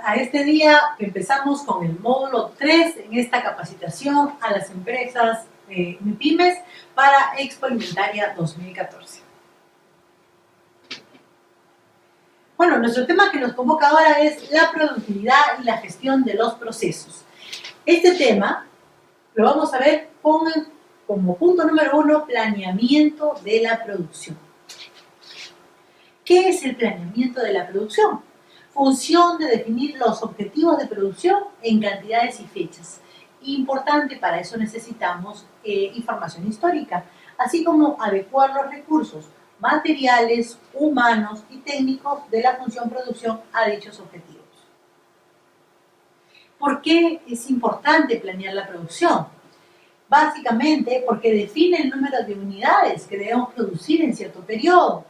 a este día que empezamos con el módulo 3 en esta capacitación a las empresas MIPYMES para Expo Alimentaria 2014. Bueno, nuestro tema que nos convoca ahora es la productividad y la gestión de los procesos. Este tema lo vamos a ver como punto número 1, planeamiento de la producción. ¿Qué es el planeamiento de la producción? Función de definir los objetivos de producción en cantidades y fechas. Importante, para eso necesitamos información histórica, así como adecuar los recursos materiales, humanos y técnicos de la función producción a dichos objetivos. ¿Por qué es importante planear la producción? Básicamente porque define el número de unidades que debemos producir en cierto periodo.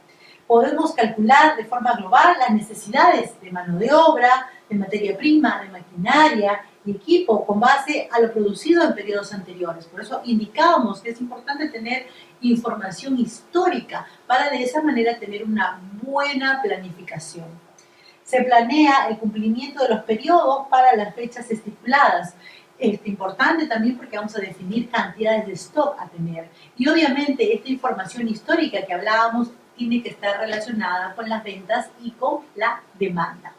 Podemos calcular de forma global las necesidades de mano de obra, de materia prima, de maquinaria y equipo con base a lo producido en periodos anteriores. Por eso indicábamos que es importante tener información histórica para de esa manera tener una buena planificación. Se planea el cumplimiento de los periodos para las fechas estipuladas. Importante también porque vamos a definir cantidades de stock a tener. Y obviamente esta información histórica que hablábamos tiene que estar relacionada con las ventas y con la demanda.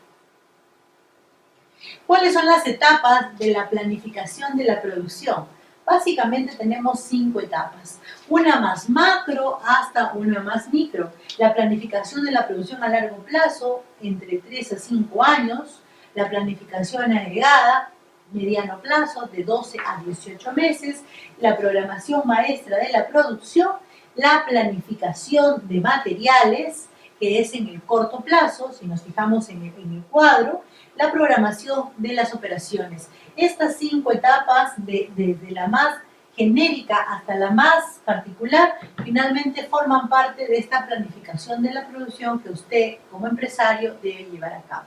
¿Cuáles son las etapas de la planificación de la producción? Básicamente tenemos 5 etapas, una más macro hasta una más micro. La planificación de la producción a largo plazo, entre 3 a 5 años, la planificación agregada, mediano plazo, de 12 a 18 meses, la programación maestra de la producción, la planificación de materiales, que es en el corto plazo, si nos fijamos en el cuadro, la programación de las operaciones. Estas 5 etapas, desde la más genérica hasta la más particular, finalmente forman parte de esta planificación de la producción que usted, como empresario, debe llevar a cabo.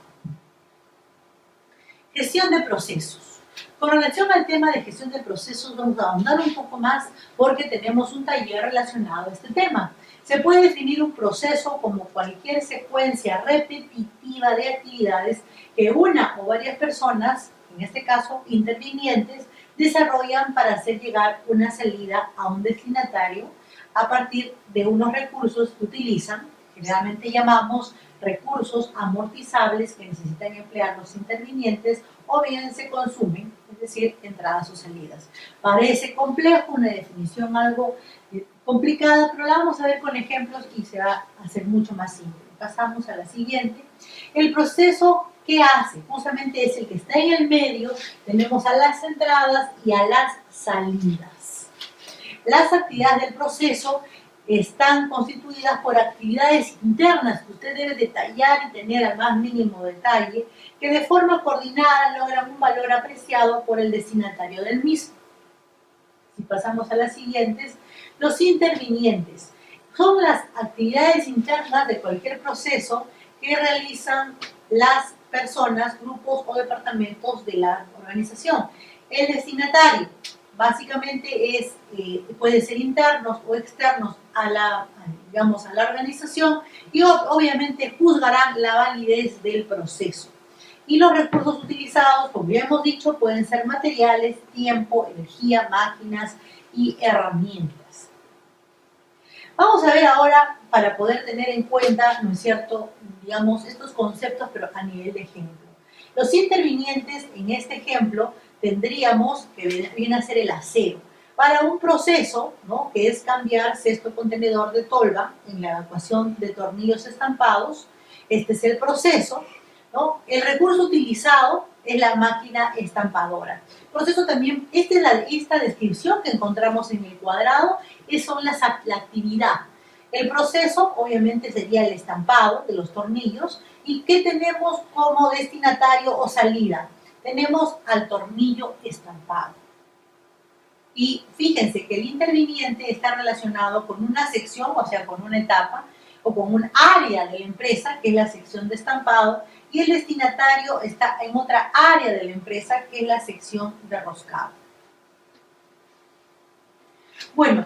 Gestión de procesos. Con relación al tema de gestión de procesos, vamos a ahondar un poco más porque tenemos un taller relacionado a este tema. Se puede definir un proceso como cualquier secuencia repetitiva de actividades que una o varias personas, en este caso intervinientes, desarrollan para hacer llegar una salida a un destinatario a partir de unos recursos que utilizan, generalmente llamamos recursos amortizables que necesitan emplear los intervinientes o bien se consumen, es decir, entradas o salidas. Parece complejo, una definición algo complicada, pero la vamos a ver con ejemplos y se va a hacer mucho más simple. Pasamos a la siguiente. El proceso, ¿qué hace? Justamente es el que está en el medio, tenemos a las entradas y a las salidas. Las actividades del proceso están constituidas por actividades internas que usted debe detallar y tener al más mínimo detalle, que de forma coordinada logran un valor apreciado por el destinatario del mismo. Si pasamos a las siguientes, los intervinientes son las actividades internas de cualquier proceso que realizan las personas, grupos o departamentos de la organización. El destinatario básicamente puede ser internos o externos a la organización y obviamente juzgarán la validez del proceso. Y los recursos utilizados, como ya hemos dicho, pueden ser materiales, tiempo, energía, máquinas y herramientas. Vamos a ver ahora, para poder tener en cuenta, ¿no es cierto?, estos conceptos, pero a nivel de ejemplo. Los intervinientes en este ejemplo tendríamos que viene a ser el acero. Para un proceso, ¿no?, que es cambiar cesto contenedor de tolva en la evacuación de tornillos estampados, este es el proceso, ¿no? El recurso utilizado es la máquina estampadora. Proceso también, esta descripción que encontramos en el cuadrado, son la actividad. El proceso, obviamente, sería el estampado de los tornillos. ¿Y qué tenemos como destinatario o salida? Tenemos al tornillo estampado. Y fíjense que el interviniente está relacionado con una sección, o sea, con una etapa, o con un área de la empresa, que es la sección de estampado, y el destinatario está en otra área de la empresa, que es la sección de roscado. Bueno,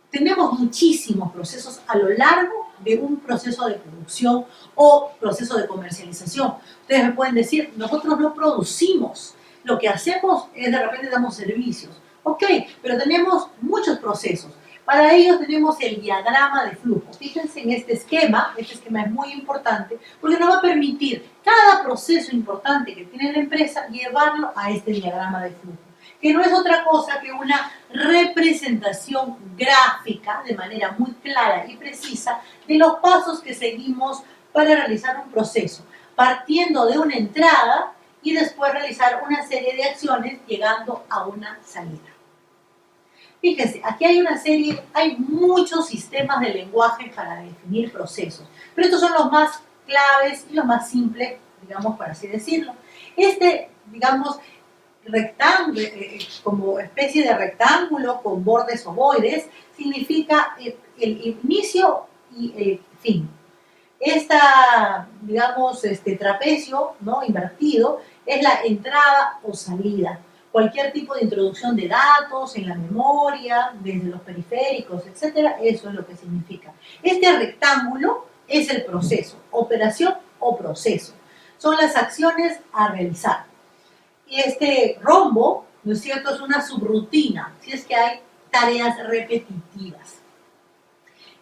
tenemos muchísimos procesos a lo largo de un proceso de producción o proceso de comercialización. Ustedes me pueden decir, nosotros no producimos, lo que hacemos es de repente damos servicios. Ok, pero tenemos muchos procesos. Para ello tenemos el diagrama de flujo. Fíjense en este esquema es muy importante porque nos va a permitir cada proceso importante que tiene la empresa llevarlo a este diagrama de flujo, que no es otra cosa que una representación gráfica de manera muy clara y precisa de los pasos que seguimos para realizar un proceso, partiendo de una entrada y después realizar una serie de acciones llegando a una salida. Fíjense, aquí hay muchos sistemas de lenguaje para definir procesos, pero estos son los más claves y los más simples, digamos, por así decirlo. Digamos, rectángulo, como especie de rectángulo con bordes ovoides, significa el inicio y el fin. Digamos, trapecio, ¿no?, invertido, es la entrada o salida. Cualquier tipo de introducción de datos en la memoria, desde los periféricos, etcétera, eso es lo que significa. Este rectángulo es el proceso, operación o proceso. Son las acciones a realizar. Y este rombo, ¿no es cierto?, es una subrutina, si es que hay tareas repetitivas.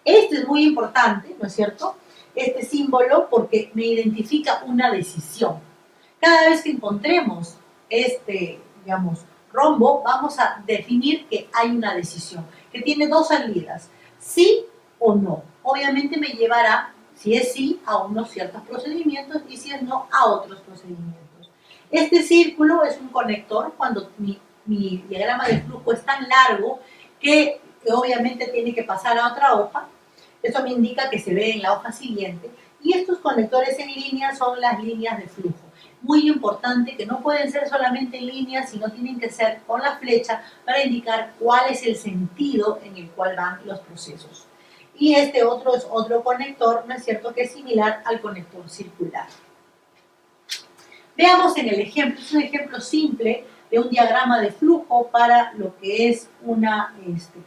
Este es muy importante, ¿no es cierto?, este símbolo, porque me identifica una decisión. Cada vez que encontremos digamos, rombo, vamos a definir que hay una decisión, que tiene dos salidas, sí o no. Obviamente me llevará, si es sí, a unos ciertos procedimientos y si es no, a otros procedimientos. Este círculo es un conector cuando mi diagrama de flujo es tan largo que obviamente tiene que pasar a otra hoja. Eso me indica que se ve en la hoja siguiente. Y estos conectores en línea son las líneas de flujo. Muy importante que no pueden ser solamente en línea, sino tienen que ser con la flecha para indicar cuál es el sentido en el cual van los procesos. Y este otro es otro conector, ¿no es cierto?, que es similar al conector circular. Veamos en el ejemplo, es un ejemplo simple de un diagrama de flujo para lo que es un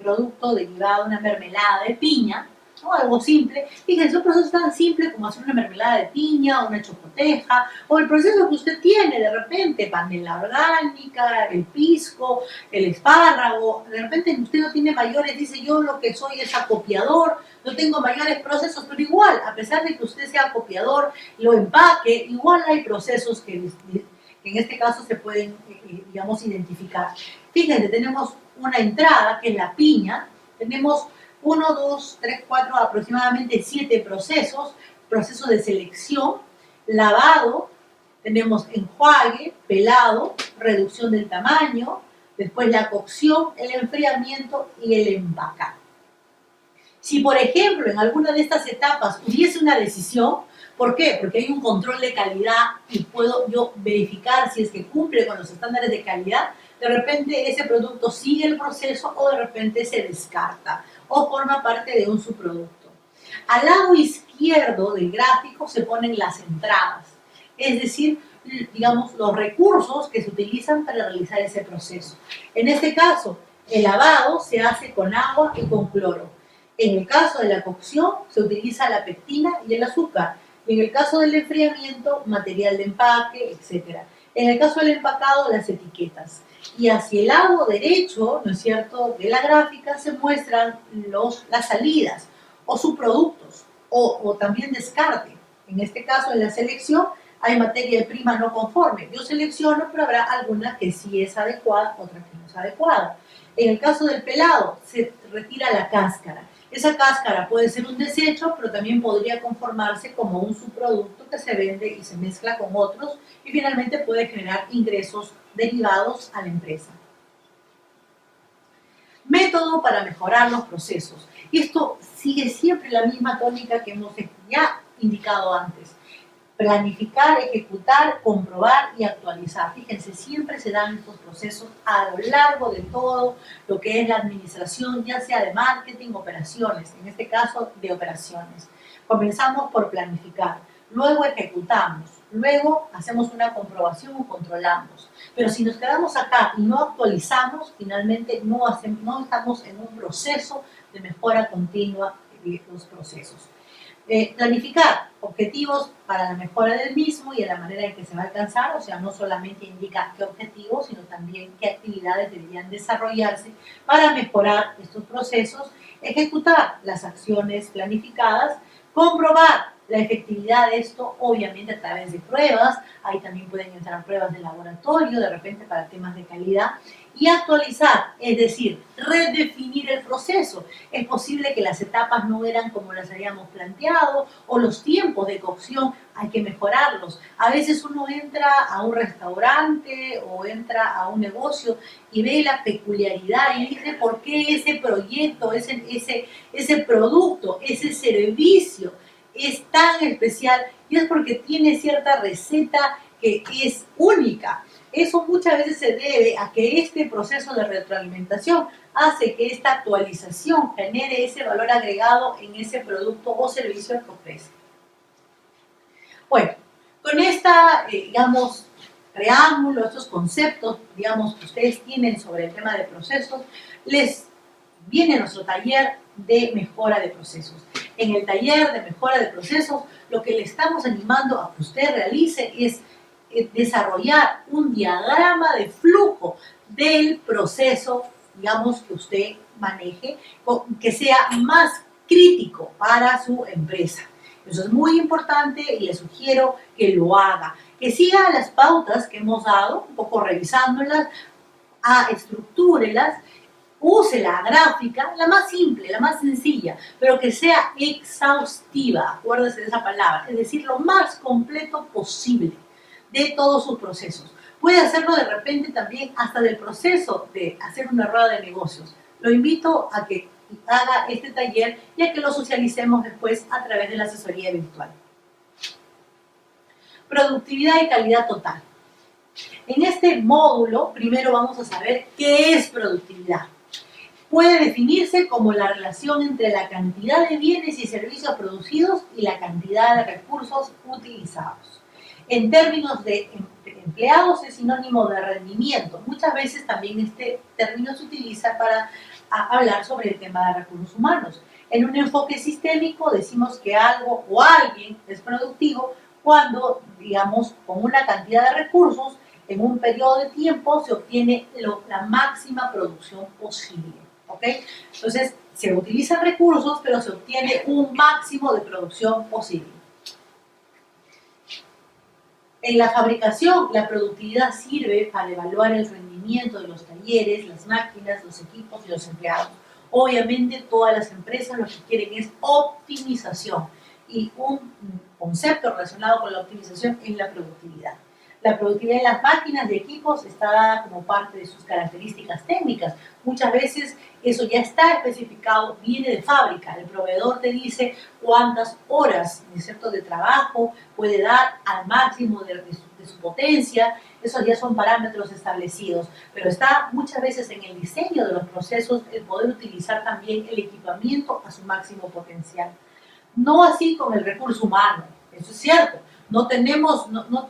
producto derivado de una mermelada de piña, ¿no?, algo simple. Fíjense, un proceso tan simple como hacer una mermelada de piña, una chocoteja, o el proceso que usted tiene de repente, panela orgánica, el pisco, el espárrago. De repente usted no tiene mayores, dice, yo lo que soy es acopiador, no tengo mayores procesos, pero igual, a pesar de que usted sea acopiador, lo empaque, igual hay procesos que en este caso se pueden, digamos, identificar. Fíjense, tenemos una entrada, que es la piña, tenemos 1, 2, 3, 4, aproximadamente 7 procesos de selección, lavado, tenemos enjuague, pelado, reducción del tamaño, después la cocción, el enfriamiento y el empacado. Si, por ejemplo, en alguna de estas etapas hubiese una decisión, ¿por qué? Porque hay un control de calidad y puedo yo verificar si es que cumple con los estándares de calidad, de repente ese producto sigue el proceso o de repente se descarta o forma parte de un subproducto. Al lado izquierdo del gráfico se ponen las entradas, es decir, digamos, los recursos que se utilizan para realizar ese proceso. En este caso, el lavado se hace con agua y con cloro. En el caso de la cocción, se utiliza la pectina y el azúcar. En el caso del enfriamiento, material de empaque, etc. En el caso del empacado, las etiquetas. Y hacia el lado derecho, ¿no es cierto?, de la gráfica se muestran las salidas o subproductos o también descarte. En este caso, en la selección, hay materia prima no conforme. Yo selecciono, pero habrá alguna que sí es adecuada, otra que no es adecuada. En el caso del pelado, se retira la cáscara. Esa cáscara puede ser un desecho, pero también podría conformarse como un subproducto que se vende y se mezcla con otros y finalmente puede generar ingresos derivados a la empresa. Método para mejorar los procesos. Y esto sigue siempre la misma tónica que hemos ya indicado antes. Planificar, ejecutar, comprobar y actualizar. Fíjense, siempre se dan estos procesos a lo largo de todo lo que es la administración, ya sea de marketing, operaciones, en este caso de operaciones. Comenzamos por planificar, luego ejecutamos, luego hacemos una comprobación o controlamos. Pero si nos quedamos acá y no actualizamos, finalmente no estamos en un proceso de mejora continua de los procesos. Planificar objetivos para la mejora del mismo y de la manera en que se va a alcanzar, o sea, no solamente indica qué objetivos, sino también qué actividades deberían desarrollarse para mejorar estos procesos, ejecutar las acciones planificadas, comprobar la efectividad de esto, obviamente a través de pruebas, ahí también pueden entrar pruebas de laboratorio, de repente para temas de calidad, y actualizar, es decir, redefinir el proceso. Es posible que las etapas no eran como las habíamos planteado o los tiempos de cocción hay que mejorarlos. A veces uno entra a un restaurante o entra a un negocio y ve la peculiaridad y dice por qué ese proyecto, ese producto, ese servicio es tan especial, y es porque tiene cierta receta que es única. Eso muchas veces se debe a que este proceso de retroalimentación hace que esta actualización genere ese valor agregado en ese producto o servicio que ofrece. Bueno, con esta, digamos, preámbulo, estos conceptos, digamos, que ustedes tienen sobre el tema de procesos, les viene nuestro taller de mejora de procesos. En el taller de mejora de procesos, lo que le estamos animando a que usted realice es desarrollar un diagrama de flujo del proceso, digamos, que usted maneje, que sea más crítico para su empresa. Eso es muy importante y le sugiero que lo haga, que siga las pautas que hemos dado, un poco revisándolas, estructúrelas, use la gráfica, la más simple, la más sencilla, pero que sea exhaustiva, acuérdese de esa palabra, es decir, lo más completo posible de todos sus procesos. Puede hacerlo de repente también hasta del proceso de hacer una rueda de negocios. Lo invito a que haga este taller y a que lo socialicemos después a través de la asesoría virtual. Productividad y calidad total. En este módulo, primero vamos a saber qué es productividad. Puede definirse como la relación entre la cantidad de bienes y servicios producidos y la cantidad de recursos utilizados. En términos de empleados es sinónimo de rendimiento. Muchas veces también este término se utiliza para hablar sobre el tema de recursos humanos. En un enfoque sistémico decimos que algo o alguien es productivo cuando, digamos, con una cantidad de recursos en un periodo de tiempo se obtiene la máxima producción posible. ¿Ok? Entonces, se utilizan recursos, pero se obtiene un máximo de producción posible. En la fabricación, la productividad sirve para evaluar el rendimiento de los talleres, las máquinas, los equipos y los empleados. Obviamente, todas las empresas lo que quieren es optimización, y un concepto relacionado con la optimización es la productividad. La productividad de las máquinas, de equipos, está dada como parte de sus características técnicas. Muchas veces eso ya está especificado, viene de fábrica. El proveedor te dice cuántas horas, ¿no es cierto?, de trabajo puede dar al máximo de su potencia. Esos ya son parámetros establecidos. Pero está muchas veces en el diseño de los procesos el poder utilizar también el equipamiento a su máximo potencial. No así con el recurso humano, eso es cierto. No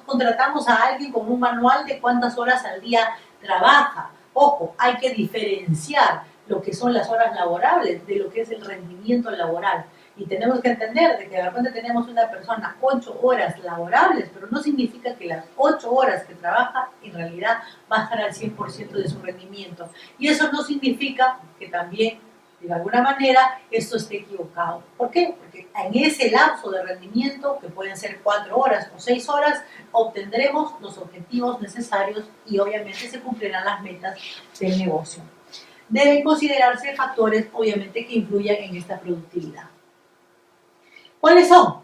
contratamos a alguien con un manual de cuántas horas al día trabaja. Ojo, hay que diferenciar lo que son las horas laborables de lo que es el rendimiento laboral. Y tenemos que entender de que de repente tenemos una persona 8 horas laborables, pero no significa que las 8 horas que trabaja en realidad va a estar al 100% de su rendimiento. Y eso no significa que también, de alguna manera, esto esté equivocado. ¿Por qué? Porque en ese lapso de rendimiento, que pueden ser 4 horas o 6 horas, obtendremos los objetivos necesarios y obviamente se cumplirán las metas del negocio. Deben considerarse factores, obviamente, que influyan en esta productividad. ¿Cuáles son?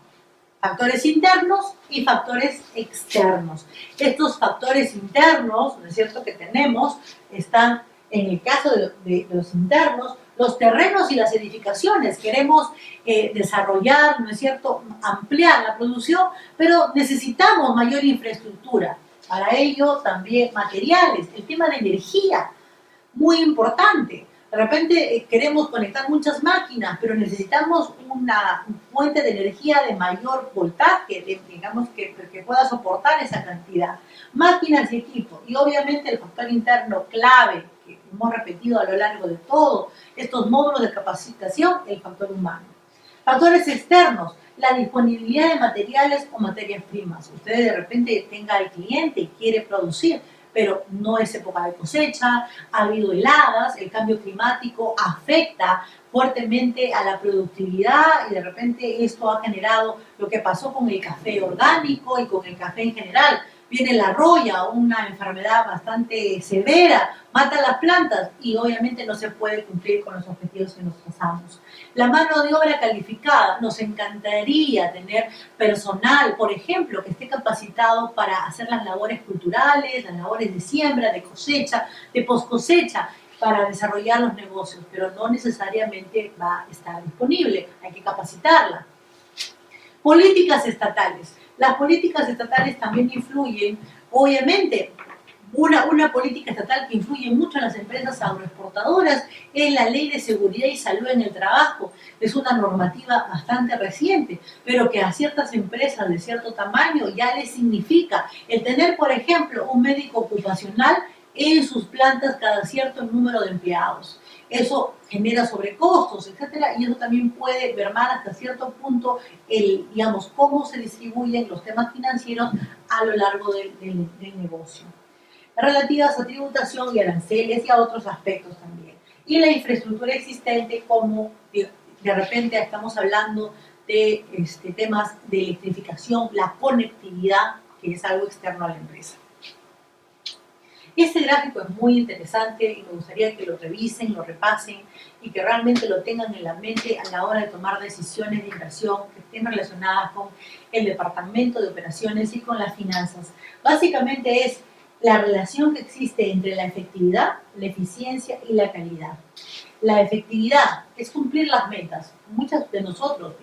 Factores internos y factores externos. Estos factores internos, ¿no es cierto?, que tenemos, están, en el caso de los internos, los terrenos y las edificaciones. Queremos desarrollar, ¿no es cierto?, ampliar la producción, pero necesitamos mayor infraestructura. Para ello también materiales, el tema de energía, muy importante. De repente queremos conectar muchas máquinas, pero necesitamos una fuente de energía de mayor voltaje, digamos que pueda soportar esa cantidad. Máquinas y equipos. Y obviamente el factor interno clave, que hemos repetido a lo largo de todos estos módulos de capacitación, el factor humano. Factores externos, La disponibilidad de materiales o materias primas. Usted de repente tenga al cliente y quiere producir, pero no es época de cosecha, ha habido heladas, el cambio climático afecta fuertemente a la productividad y de repente esto ha generado lo que pasó con el café orgánico y con el café en general. Viene la roya, una enfermedad bastante severa, mata las plantas y obviamente no se puede cumplir con los objetivos que nos trazamos. La mano de obra calificada, nos encantaría tener personal, por ejemplo, que esté capacitado para hacer las labores culturales, las labores de siembra, de cosecha, de post cosecha, para desarrollar los negocios, pero no necesariamente va a estar disponible, hay que capacitarla. Políticas estatales. Las políticas estatales también influyen, obviamente, una política estatal que influye mucho en las empresas agroexportadoras es la Ley de Seguridad y Salud en el Trabajo. Es una normativa bastante reciente, pero que a ciertas empresas de cierto tamaño ya les significa el tener, por ejemplo, un médico ocupacional en sus plantas cada cierto número de empleados. Eso genera sobrecostos, etcétera, y eso también puede mermar hasta cierto punto digamos, cómo se distribuyen los temas financieros a lo largo del negocio. Relativas a tributación y aranceles y a otros aspectos también. Y la infraestructura existente, como de repente estamos hablando de temas de electrificación, la conectividad, que es algo externo a la empresa. Este gráfico es muy interesante y me gustaría que lo revisen, lo repasen y que realmente lo tengan en la mente a la hora de tomar decisiones de inversión que estén relacionadas con el departamento de operaciones y con las finanzas. Básicamente es la relación que existe entre la efectividad, la eficiencia y la calidad. La efectividad es cumplir las metas. Muchos de nosotros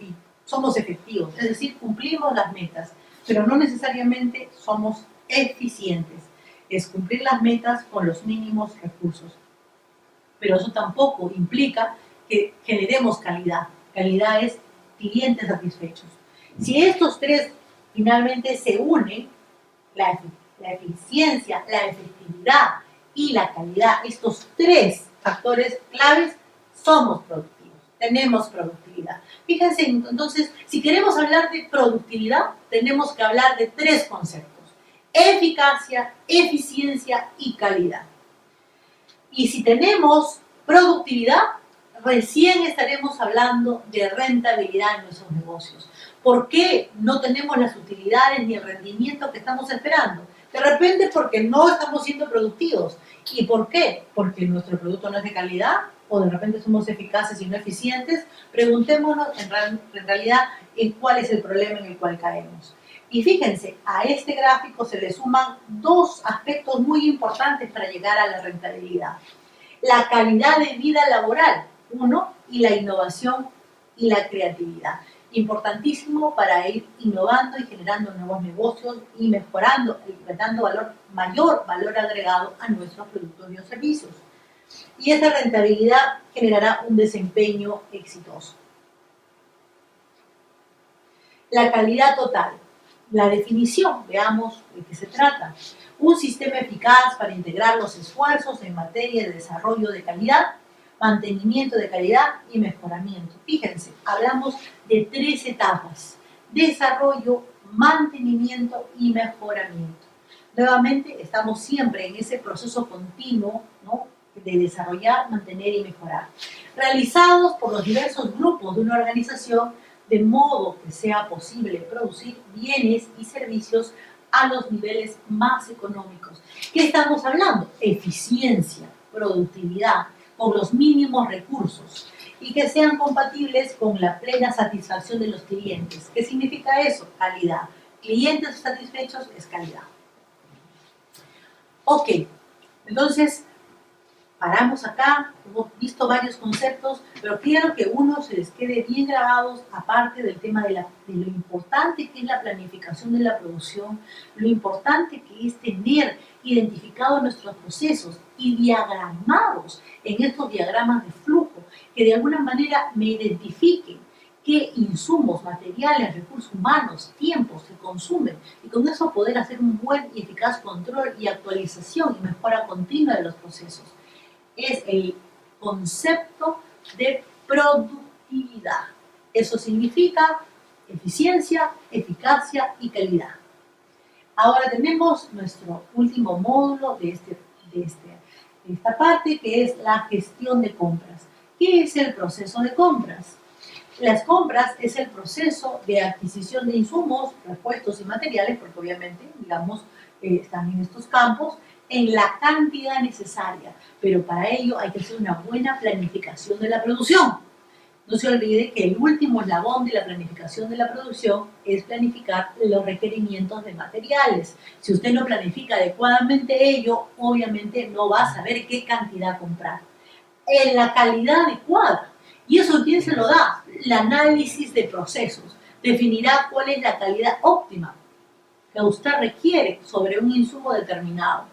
somos efectivos, es decir, cumplimos las metas, pero no necesariamente somos eficientes. Es cumplir las metas con los mínimos recursos. Pero eso tampoco implica que generemos calidad. Calidad es clientes satisfechos. Si estos tres finalmente se unen, la eficiencia, la efectividad y la calidad, estos tres factores claves, somos productivos, tenemos productividad. Fíjense, entonces, si queremos hablar de productividad, tenemos que hablar de tres conceptos: eficacia, eficiencia y calidad. Y si tenemos productividad, recién estaremos hablando de rentabilidad en nuestros negocios. ¿Por qué no tenemos las utilidades ni el rendimiento que estamos esperando? De repente porque no estamos siendo productivos. ¿Y por qué? Porque nuestro producto no es de calidad o de repente somos eficaces y no eficientes. Preguntémonos en realidad en cuál es el problema en el cual caemos. Y fíjense, a este gráfico se le suman dos aspectos muy importantes para llegar a la rentabilidad. La calidad de vida laboral, uno, y la innovación y la creatividad. Importantísimo para ir innovando y generando nuevos negocios y mejorando, dando mayor valor agregado a nuestros productos y servicios. Y esta rentabilidad generará un desempeño exitoso. La calidad total. La definición, veamos de qué se trata. Un sistema eficaz para integrar los esfuerzos en materia de desarrollo de calidad, mantenimiento de calidad y mejoramiento. Fíjense, hablamos de tres etapas: desarrollo, mantenimiento y mejoramiento. Nuevamente, estamos siempre en ese proceso continuo, ¿no?, de desarrollar, mantener y mejorar, realizados por los diversos grupos de una organización, de modo que sea posible producir bienes y servicios a los niveles más económicos. ¿Qué estamos hablando? Eficiencia, productividad, con los mínimos recursos y que sean compatibles con la plena satisfacción de los clientes. ¿Qué significa eso? Calidad. Clientes satisfechos es calidad. Ok, entonces paramos acá, hemos visto varios conceptos, pero quiero que uno se les quede bien grabados, aparte del tema de lo importante que es la planificación de la producción, lo importante que es tener identificados nuestros procesos y diagramados en estos diagramas de flujo, que de alguna manera me identifiquen qué insumos, materiales, recursos humanos, tiempos se consumen, y con eso poder hacer un buen y eficaz control y actualización y mejora continua de los procesos. Es el concepto de productividad. Eso significa eficiencia, eficacia y calidad. Ahora tenemos nuestro último módulo de esta parte, que es la gestión de compras. ¿Qué es el proceso de compras? Las compras es el proceso de adquisición de insumos, repuestos y materiales, porque obviamente, digamos, están en estos campos, en la cantidad necesaria, pero para ello hay que hacer una buena planificación de la producción. No se olvide que el último eslabón de la planificación de la producción es planificar los requerimientos de materiales. Si usted no planifica adecuadamente ello, obviamente no va a saber qué cantidad comprar. En la calidad adecuada. ¿Y eso quién se lo da? El análisis de procesos. Definirá cuál es la calidad óptima que usted requiere sobre un insumo determinado.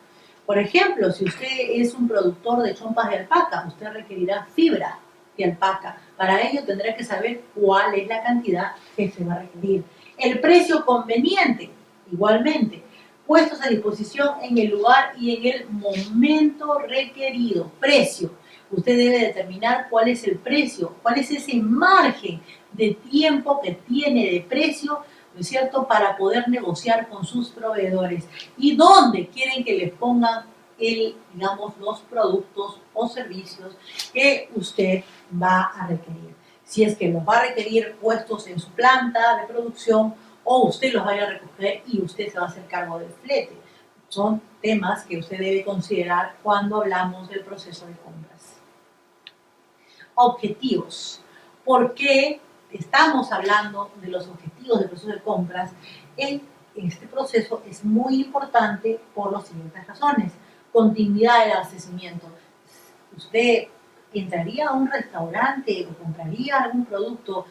Por ejemplo, si usted es un productor de chompas de alpaca, usted requerirá fibra de alpaca. Para ello tendrá que saber cuál es la cantidad que se va a requerir. El precio conveniente, igualmente, puestos a disposición en el lugar y en el momento requerido. Precio. Usted debe determinar cuál es el precio, cuál es ese margen de tiempo que tiene de precio, ¿no es cierto?, para poder negociar con sus proveedores. ¿Y dónde quieren que les pongan los productos o servicios que usted va a requerir? Si es que los va a requerir puestos en su planta de producción o usted los vaya a recoger y usted se va a hacer cargo del flete. Son temas que usted debe considerar cuando hablamos del proceso de compras. Objetivos. ¿Por qué estamos hablando de los objetivos del proceso de compras? En este proceso es muy importante por las siguientes razones. Continuidad del abastecimiento. Usted entraría a un restaurante o compraría algún producto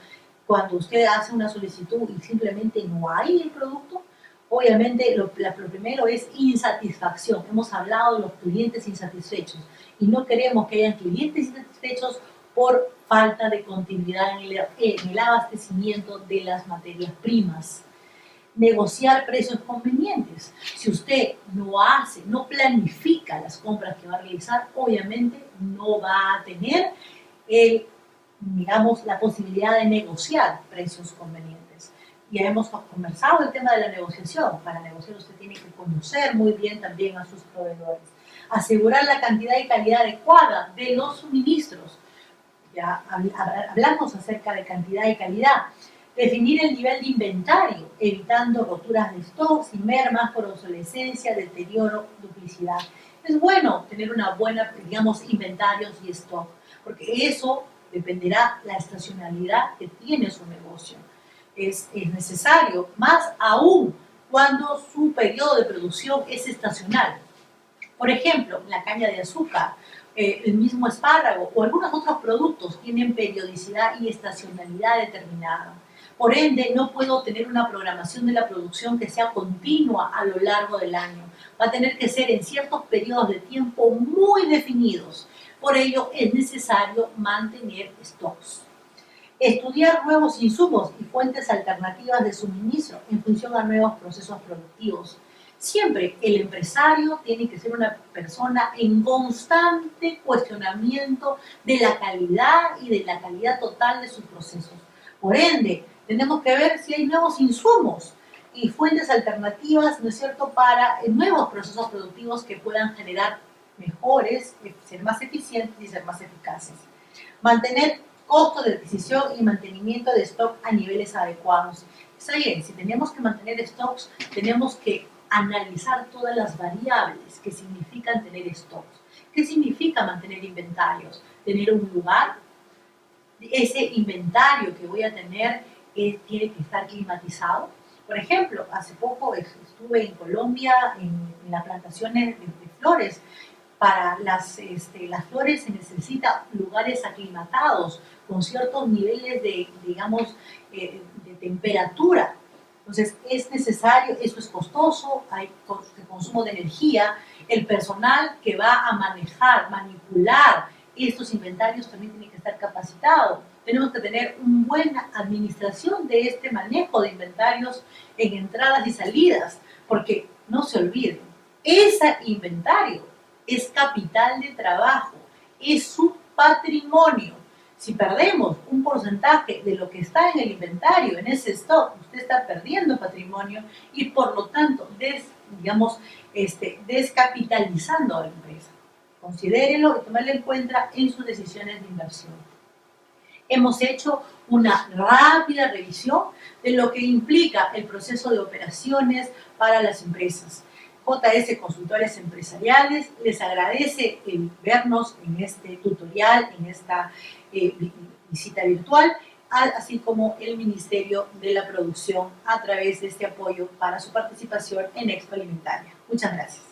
cuando usted hace una solicitud y simplemente no hay el producto. Obviamente lo primero es insatisfacción. Hemos hablado de los clientes insatisfechos y no queremos que hayan clientes insatisfechos por falta de continuidad en el abastecimiento de las materias primas. Negociar precios convenientes. Si usted no planifica las compras que va a realizar, obviamente no va a tener la posibilidad de negociar precios convenientes. Ya hemos conversado el tema de la negociación. Para negociar usted tiene que conocer muy bien también a sus proveedores. Asegurar la cantidad y calidad adecuada de los suministros. Ya hablamos acerca de cantidad y calidad. Definir el nivel de inventario, evitando roturas de stocks y mermas por obsolescencia, deterioro, duplicidad. Es bueno tener una buena, inventarios y stock, porque eso dependerá la estacionalidad que tiene su negocio. Es necesario, más aún cuando su periodo de producción es estacional. Por ejemplo, la caña de azúcar, el mismo espárrago o algunos otros productos tienen periodicidad y estacionalidad determinada. Por ende, no puedo tener una programación de la producción que sea continua a lo largo del año. Va a tener que ser en ciertos periodos de tiempo muy definidos. Por ello, es necesario mantener stocks. Estudiar nuevos insumos y fuentes alternativas de suministro en función a nuevos procesos productivos. Siempre el empresario tiene que ser una persona en constante cuestionamiento de la calidad y de la calidad total de sus procesos. Por ende, tenemos que ver si hay nuevos insumos y fuentes alternativas, ¿no es cierto?, para nuevos procesos productivos que puedan generar mejores, ser más eficientes y ser más eficaces. Mantener costos de adquisición y mantenimiento de stock a niveles adecuados. Está bien, si tenemos que mantener stocks, tenemos que analizar todas las variables que significan tener stocks. ¿Qué significa mantener inventarios? Tener un lugar. Ese inventario que voy a tener tiene que estar climatizado. Por ejemplo, hace poco estuve en Colombia en las plantaciones de flores. Para las flores se necesitan lugares aclimatados con ciertos niveles de temperatura. Entonces, es necesario, eso es costoso, hay consumo de energía. El personal que va a manejar, manipular estos inventarios también tiene que estar capacitado. Tenemos que tener una buena administración de este manejo de inventarios en entradas y salidas, porque no se olviden, ese inventario es capital de trabajo, es su patrimonio. Si perdemos un porcentaje de lo que está en el inventario, en ese stock, usted está perdiendo patrimonio y por lo tanto, descapitalizando a la empresa. Considérenlo y tomarlo en cuenta en sus decisiones de inversión. Hemos hecho una rápida revisión de lo que implica el proceso de operaciones para las empresas. JS Consultores Empresariales les agradece el vernos en este tutorial, en esta visita virtual, así como el Ministerio de la Producción a través de este apoyo para su participación en Expo Alimentaria. Muchas gracias.